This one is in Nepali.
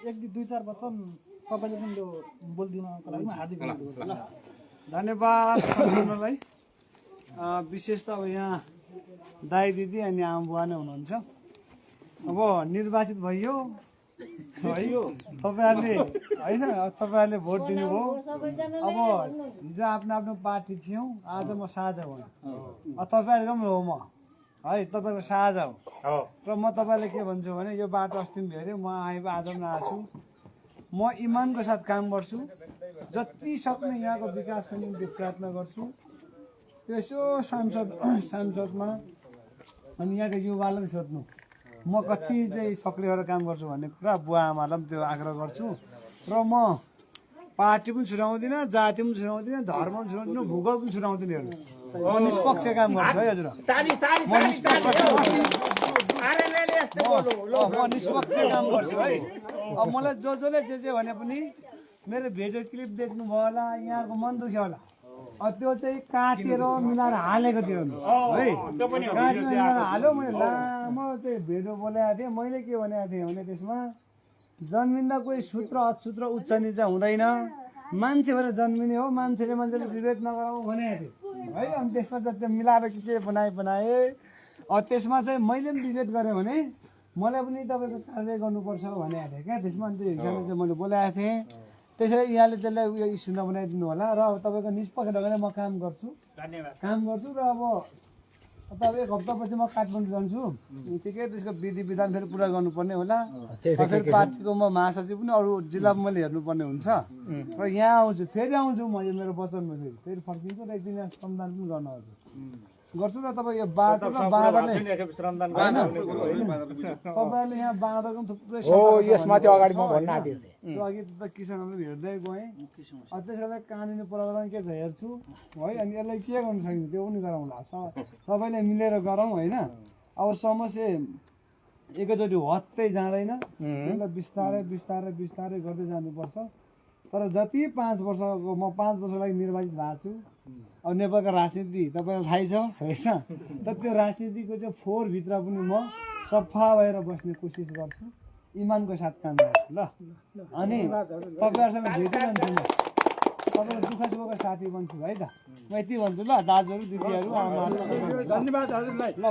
एक दुई चार वचन तपाईँले पनि यो बोलिदिनको लागि हार्दिक धन्यवाद सम्पूर्णलाई। विशेष त अब यहाँ दाइ दिदी अनि आमा बुवा नै हुनुहुन्छ। अब निर्वाचित भइयो है तपाईँहरूले होइन, तपाईँहरूले भोट दिनुभयो। अब हिजो आफ्नो आफ्नो पार्टी थियौँ, आज म साझा भएँ। तपाईँहरूको पनि हो म है, तपाईँको साझा हो। र म तपाईँलाई के भन्छु भने यो बाटो अस्ति पनि हेऱ्यो, म आएको आज पनि आएको छु। म इमानको साथ काम गर्छु, जति सक्ने यहाँको विकासको निम्ति प्रयत्न गर्छु। त्यो यसो सांसदमा अनि यहाँको युवालाई पनि सोध्नु म कति चाहिँ सक्रिय काम गर्छु भन्ने कुरा बुवा आमालाई पनि त्यो आग्रह गर्छु। र म पार्टी पनि छुटाउँदिनँ, जाति पनि छुटाउँदिनँ, धर्म पनि छुटाउँदिनँ, भूगोल पनि छुटाउँदिनँ। हेर्नुहोस् म निष्पक्ष काम गर्छु है हजुर। म निष्पक्ष काम गर्छु है। अब मलाई जसले जे भने पनि मेरो भिडियो क्लिप देख्नुभयो होला, यहाँको मन दुख्यो होला। त्यो चाहिँ काटेर मिलाएर हालेको थियो है। काटेर मिलाएर हाल्यो। मैले लामो चाहिँ भिडियो बोलाएको थिएँ। मैले के भनेको थिएँ भने त्यसमा जन्मिँदा कोही सूत्र अछुत्र उच्च निचा हुँदैन, मान्छे भएर जन्मिने हो, मान्छेले विभेद नगराऊ भनेको थिएँ है। अनि त्यसमा चाहिँ त्यो मिलाएर के बनाए त्यसमा चाहिँ मैले पनि विभेद गरेँ भने मलाई पनि तपाईँको कारवाही गर्नुपर्छ भनेको थिएँ क्या। त्यसमा अनि त्यो हिसाबले चाहिँ मैले बोलाएको थिएँ। त्यसैले यहाँले त्यसलाई उयो इस्यु नबनाइदिनु होला। र अब तपाईँको निष्पक्ष ढङ्गले म काम गर्छु र अब तपाईँ एक हप्तापछि म काठमाडौँ जान्छु। ठिकै त्यसको विधि विधान फेरि पुरा गर्नुपर्ने होला। फेरि पार्टीको म महासचिव पनि अरू जिल्ला मैले हेर्नुपर्ने हुन्छ। र यहाँ आउँछु, फेरि आउँछु म यो मेरो वचनमा फेरि फर्किन्छु र एकदिन यहाँ श्रमदान पनि गर्न आउँछु गर्छु। र तपाईँ यो बाटो र बाँधरले तपाईँहरूले यहाँ बाँधरको थुप्रै अघि त किसानहरू हेर्दै गएँ। त्यसैले कानुनी प्रावधान के छ हेर्छु है। अनि यसलाई के गर्नु सकिन्छ त्यो पनि गराउँला, सबैले मिलेर गरौँ होइन। अब समस्या एकैचोटि हत्तै जाँदैन, त्यसलाई बिस्तारै बिस्तारै बिस्तारै गर्दै जानुपर्छ। तर जति 5 वर्षको म 5 वर्षको लागि निर्वाचित भएको छु। अब नेपालको राजनीति तपाईँलाई थाहै छ होइन। तर त्यो राजनीतिको चाहिँ फोहोरभित्र पनि म सफा भएर बस्ने कोसिस गर्छु, इमानको साथ काम गर्छु ल। अनि तपाईँहरूसँग भेटै जान्छु म, तपाईँको दुःख सुखको साथी बन्छु है त। म यति भन्छु ल दाजुहरू दिदीहरू आमाहरू। धन्यवाद हजुरलाई ल।